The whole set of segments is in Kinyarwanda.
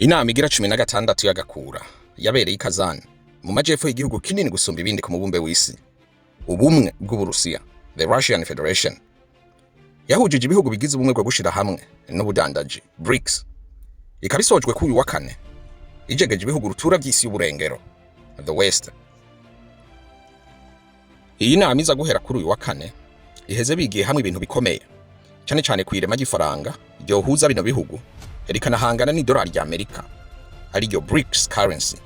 Inama igira 16 yagakura yabereye Kazan mumajepfo y'igihugu kinini gusumba ibindi kumubumbe wisi ubumwe bwuburusia the Russian Federation yahujije ibihugu bigize ubumwe bwogushira hamwe nubudandaji BRICS ikabisojwe ku uyu wa kane ijegeje ibihugu rutura by'isi y'uburengero the West. Iyi nama iza guhera kuri uyu wa kane iheze bigiye hamwe ibintu bikomeye cyane cyane kwirema gifaranga ryo huza bino bihugu rikanahangana n'idolari rya Amerika ari ryo BRICS Currency.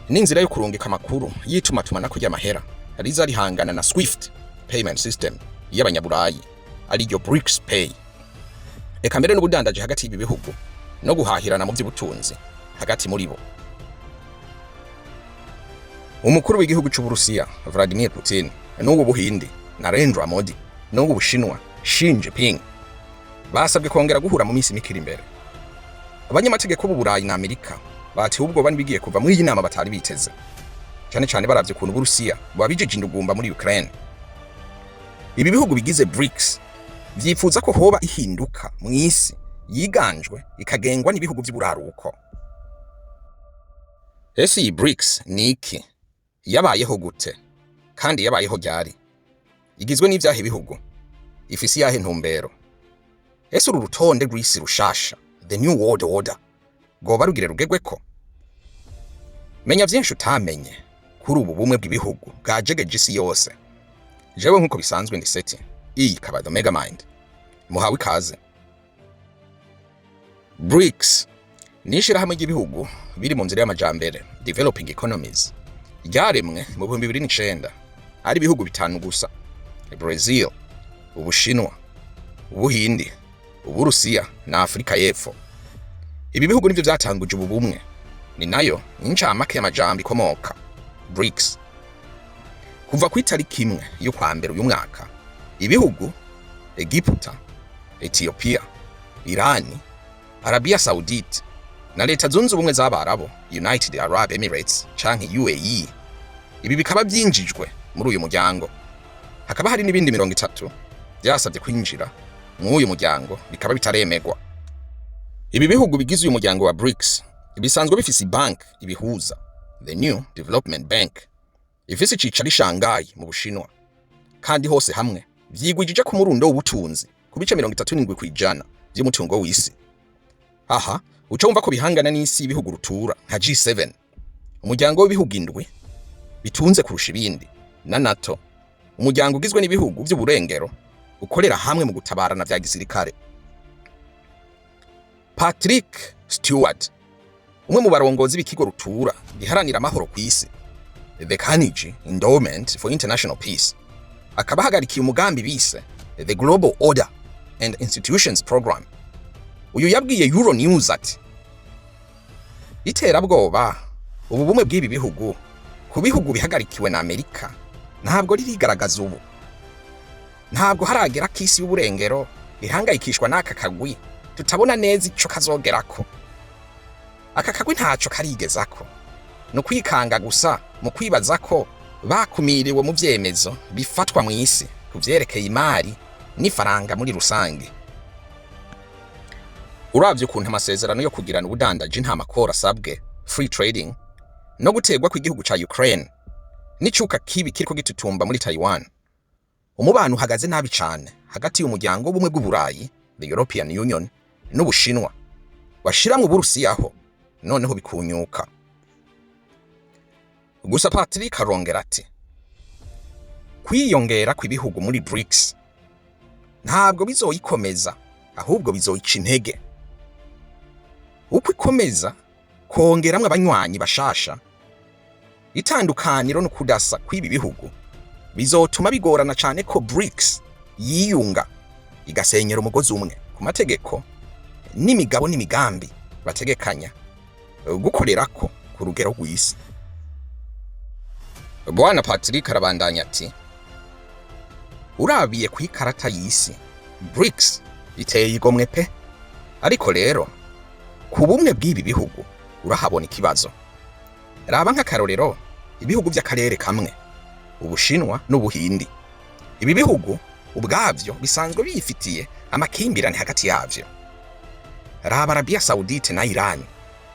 N'inzira yo kurungika amakuru yitumatuma kujya amahera ariza rihangana na Swift Payment System y'abanyaburayi ari ryo BRICS Pay. Eka mbere n'ubudandaji hagati y'ibi bihugu no guhahirana mu by'ubutunzi hagati muri bo. Umukuru w'igihugu cy'Uburusiya Vladimir Putin n'ubu Buhindi Narendra Modi n'ubu Bushinwa Xi Jinping basabwe kongera guhura mu minsi mikiri imbere. Abanyamategeko b'Uburayi na Amerika bati ubwo bani bigiye kuva muri iyi nama batari biteze, cyane cyane baravye kuntu Uburusiya babijije indugumba muri Ukraine. Ibi bihugu bigize BRICS vyifuza ko hoba ihinduka mu isi yiganjwe ikagengwa n'ibihugu by'uburaruko. Ese iyi BRICS ni iki? Yabayeho gute? Kandi yabayeho ryari? Igizwe n'ivyahe ibihugu? Ifisi yahe ntumbero? Ese uru rutonde rw'isi rushasha the new world order goba rugire rugegweko? Menya vyinshi utamenye kuri ubu bumwe bw'ibihugu bwajegeje isi yose. Jewe nkuko bisanzwe ndi seti iyi kaba the mega mind muhawe ikaze. BRICS ni ishirahamwe ry'ibihugu biri mu nzira y'amajambere developing economies ryaremwe mu 2009 ari ibihugu bitanu gusa: Brazil, Ubushinwa, Ubuhindi, Uburusiya na Afrika y'Epfo. Ibi bihugu nivyo byatanguje ubu bumwe, ni nayo incamake y'amajambo ikomoka BRICS. Kuva ku itariki imwe yo kwa mbere uyu mwaka, ibihugu Egiputa, Ethiopia, Irani, Arabia Saudite na Leta Zunze Ubumwe z'Abarabu United Arab Emirates canke UAE ibi bikaba byinjijwe muri uyu muryango. Hakaba hari n'ibindi 30 byasabye kwinjira mu uyu muryango bikaba bitaremegwa. Ibi bihugu bigize uyu muryango wa BRICS bisanzwe bifise bank ibihuza the New Development Bank ifise icicaro Shanghai mu Bushinwa, kandi hose hamwe vyigwijije ku murundo w'ubutunzi ku bice 37% by'umutungo w'isi. Aha uca wumva ko bihangana n'isi ibihugu rutura nka G7, umuryango w'ibihugu indwi bitunze kurusha ibindi, na NATO, umuryango ugizwe n'ibihugu by'uburengero ukorera hamwe mu gutabarana vya gisirikare. Patrick Stewart, umwe mu barongozi b'ikigo rutura giharanira amahoro ku isi the Carnegie Endowment for International Peace, akaba hagarikiye umugambi bise the Global Order and Institutions Program. Uyu yabwiye Euronews ati iterabwoba ubu bumwe bw'ibi bihugu ku bihugu bihagarikiwe na Amerika ntabwo ririgaragaza ubu. Ntabwo haragera kisi y'uburengero ihangayikishwa n'aka kagwi tutabona neza ico kazogerako. Aka kagwi ntaco karigezako, no kwikanga gusa mu kwibaza ko bakumiriwe mu vyemezo bifatwa mu isi kuvyerekeye imari n'ifaranga muri rusange. Uravye ukuntu amasezerano yo kugirana ubudandaji nta makora asabwe free trading no gutegwa kw'igihugu ca Ukraine n'icuka kibi kiriko gitutumba muri Taiwan, umubano uhagaze nabi cane hagati y'umuryango w'ubumwe bw'Uburayi the European Union n'Ubushinwa washiramwe Uburusiyaho noneho bikunyuka. Gusa Patrick arongera ati kwiyongera kw'ibihugu muri BRICS ntabwo bizoyikomeza, ahubwo bizoyica intege. Uko ikomeza kongeramwe abanywanyi bashasha, itandukaniro no kudasa kw'ibi bihugu bizotuma bigorana cyane ko BRICS yiyunga igasenyera umugozi umwe ku mategeko n'imigabo n'imigambi bategekanya gukorerako ku rugero rw'isi. Bwana Patrick arabandanya ati urabiye ku ikarata y'isi BRICS biteye igomwe pe, ariko rero ku bumwe bw'ibi bihugu urahabona ikibazo. Raba nk'akarorero ibihugu by'akarere kamwe Ubushinwa n'Ubuhindi. Ibi bihugu ubwavyo bisanzwe biyifitiye amakimbirane hagati yavyo. Raba Arabia Saudite na Iran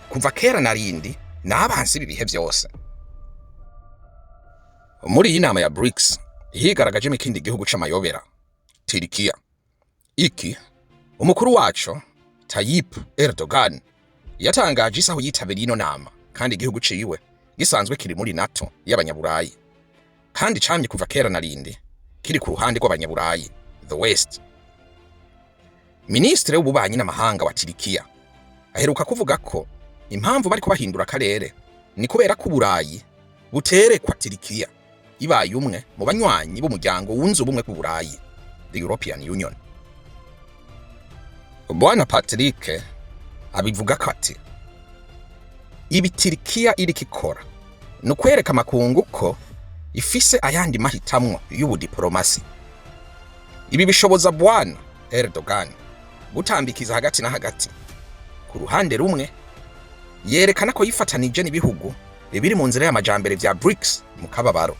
kuva kera narindi n'abansi b'ibihe byose. Muri iyi nama ya BRICS higaragaje ikindi gihugu c'amayobera, Turkiya. Iki umukuru wacu Tayyip Erdogan yatangaje isaho yitabiriye ino nama, kandi igihugu ciwe gisanzwe kiri muri NATO y'abanyaburayi, kandi camye kuva kera narindi kiri ku ruhande rw'abanyaburayi, the West. Ministre w'ububanyi n'amahanga wa Turkiya aheruka kuvuga ko impamvu bari kubahindura akarere ni kubera ko Uburayi buterekwa Turkiya ibaye umwe mu banywanyi b'umuryango wunze ubumwe bw'Uburayi, the European Union. Bwana Patrick abivuga ko ati ibi Turkiya iriko ikora no kwereka amakungu ko ifise ayandi mahitamwo y'ubudiplomasi. Ibi bishoboza Bwana Erdogan gutambikiza hagati na hagati. Ku ruhande rumwe yerekana ko yifatanije n'ibihugu bibiri mu nzira y'amajambere vya BRICS mu kababaro,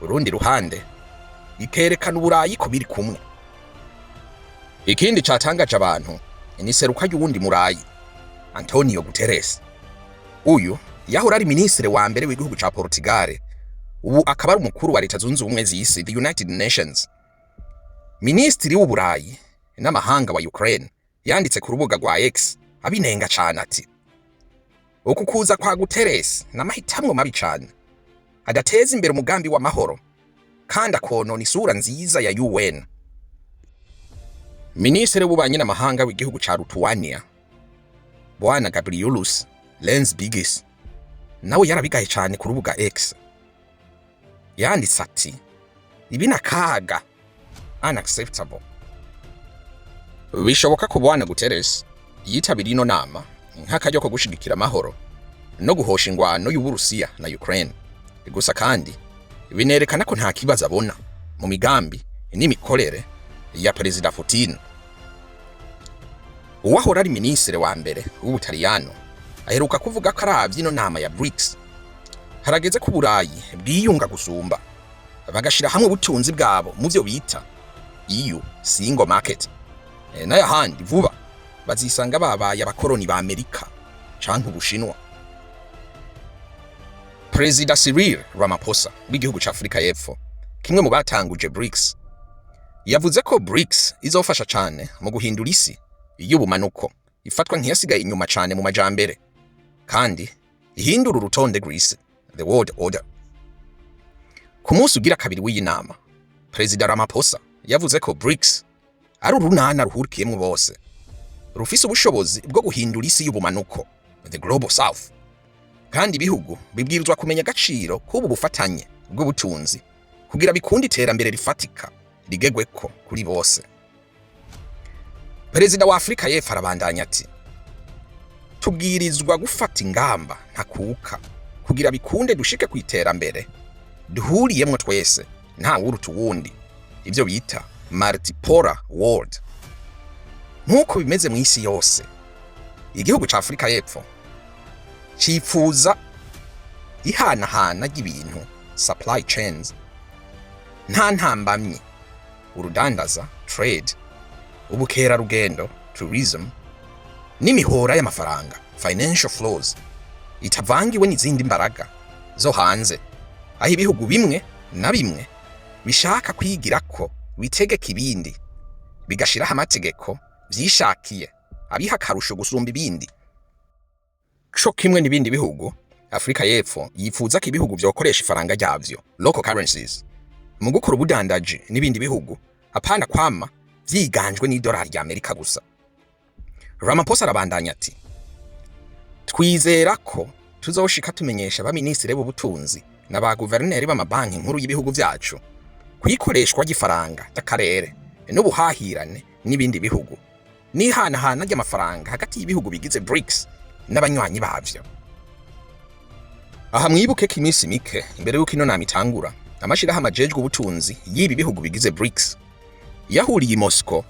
urundi ruhande ikerekana Uburayi ko biri kumwe. Ikindi catangaje abantu ni seruka y'uwundi murayi, Antonio Guterres. Uyu yahora ari ministre wa mbere w'igihugu ca Portugal, ubu akaba ari umukuru wa leta zunze ubumwe z'isi, the United Nations. Ministri w'Uburayi n'amahanga wa Ukraine yanditse ku rubuga rwa X abinenga cane ati uku kuza kwa Guterres n'amahitamwo mabi cane adateza imbere umugambi w'amahoro kandi akonona isura nziza ya UN. Ministre w'ububanyi n'amahanga w'igihugu ca Lithuania Bwana Gabrielius Landsbergis nawe yarabigaye cane ku rubuga X, yanditse ati ibi nakaga unacceptable. Bishoboka ko Bwana Guterres yitabiriye ino nama nk'akaryo ko gushigikira amahoro no guhosha ingwano y'Uburusia na Ukraine, gusa kandi binerekana ko nta kibazo abona mu migambi n'imikorere ya Perezida Putin. Uwahora ari ministre wa mbere w'Ubutaliyano aheruka kuvuga ko aravye ino nama ya BRICS harageze ko Uburayi bwiyunga gusumba, bagashira hamwe ubutunzi bwabo mu vyo bita EU single market, nayo handi vuba bazisanga babaye abakoroni ba Amerika canke Ubushinwa. Perezida Cyril Ramaphosa w'igihugu ca Afrika y'Epfo, kimwe mu batanguje BRICS, yavuze ko BRICS izofasha cane mu guhindura isi y'ubumanuko ifatwa nk'iyasigaye inyuma cane mu majambere, kandi ihindura urutonde rw'isi, the world order. Ku munsi ugira kabiri w'iyi nama, Perezida Ramaphosa yavuze ko BRICS ari urunana ruhurikiyemwo bose, rufise ubushobozi bwo guhindura isi y'ubumanuko, the global south, kandi ibihugu bibwirizwa kumenya agaciro k'ubu bufatanye bw'ubutunzi kugira bikunde iterambere rifatika rigegweko kuri bose. Perezida wa Afrika y'Epfo arabandanya ati tubwirizwa gufata ingamba ntakuka kugira bikunde dushike ku iterambere duhuriyemwo twese nta wuruta uwundi, ivyo bita multipolar world. Nkuko bimeze mu isi yose, igihugu ca Afrika y'Epfo cifuza ihanahana ry'ibintu, supply chains, nta ntambamye, urudandaza, trade, ubukerarugendo, tourism, n'imihora y'amafaranga, financial flows, itavangiwe n'izindi mbaraga zo hanze, aho ibihugu bimwe na bimwe bishaka kwigira ko bitegeka ibindi, bigashiraho amategeko vyishakiye abiha akarusho gusumba ibindi. Co kimwe n'ibindi bihugu, Afrika y'Epfo yifuza ko ibihugu vyokoresha ifaranga ryavyo, local currencies, mu gukora ubudandaji n'ibindi bihugu, apana kwama vyiganjwe n'idolari ya Amerika gusa. Ramaphosa arabandanya ati twizera ko tuzoshika tumenyesha ba ministre b'ubutunzi na ba guverineri b'amabanki nkuru y'ibihugu vyacu kwikoreshwa ry'ifaranga ry'akarere n'ubuhahirane n'ibindi bihugu, n'ihanahana ry'amafaranga hagati y'ibihugu bigize BRICS n'abanywanyi bavyo. Aha mwibuke ko iminsi mike imbere y'uko ino nama itangura, amashirahamwe ajejwe ubutunzi y'ibi bihugu bigize BRICS yahuriye i Moscow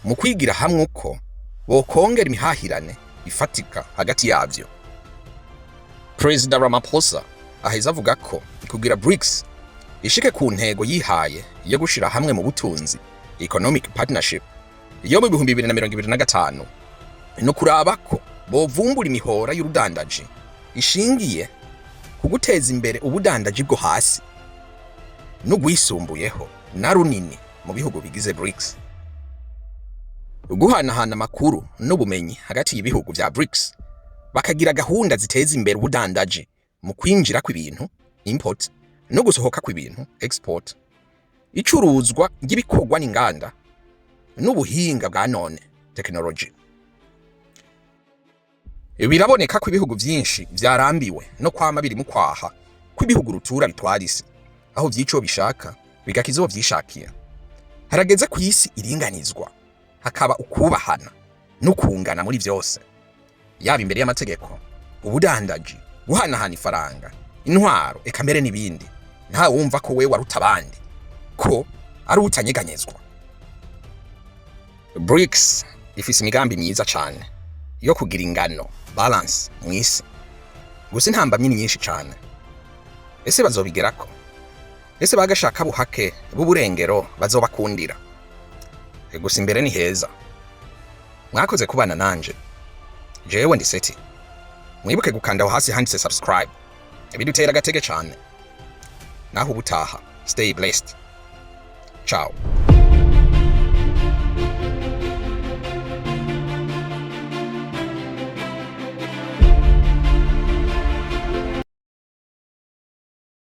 mu kwigira hamwe uko bokongera imihahirane ifatika hagati yavyo. Perezida Ramaphosa aheza avuga ko kugira BRICS ishike ku ntego yihaye yo gushira hamwe mu butunzi, economic partnership, yo mu 2025 no kuraba ko bovumbura imihora y'urudandaji ishingiye ku guteza imbere ubudandaji bwo hasi n'ugwisumbuyeho na runini mu bihugu bigize BRICS. Guhanahana amakuru n'ubumenyi hagati y'ibihugu vya BRICS bakagira gahunda ziteza imbere ubudandaji mu kwinjira kw'ibintu import no gusohoka kw'ibintu export, icuruzwa ry'ibikorwa n'inganda n'ubuhinga bwa none technology. Biraboneka ko ibihugu vyinshi vyarambiwe no kwama biri mu kwaha kw'ibihugu rutura bitwara isi, aho vyico bishaka bigakizo vyishakiye. Harageze ku isi iringanizwa, hakaba ukubahana no kungana muri vyose, yaba imbere y'amategeko, ubudandaji, guhanahana ifaranga, intwaro, eka mbere n'ibindi. Nta wumva ko we waruta abandi, ko ari utanyeganyezwa. BRICS ifise imigambi myiza cane yo kugira ingano balance mw'isi, gusa intambamyi ni nyinshi cane. Ese bazobigerako? Ese bagashaka buhake b'uburengero bazobakundira? Gusa imbere ni heza. Mwakoze kubana nanje, jewe ndi Seti. Mwibuke gukanda aho hasi handitse subscribe, bidutera agatege cane. Naho ubutaha, stay blessed. Ciao.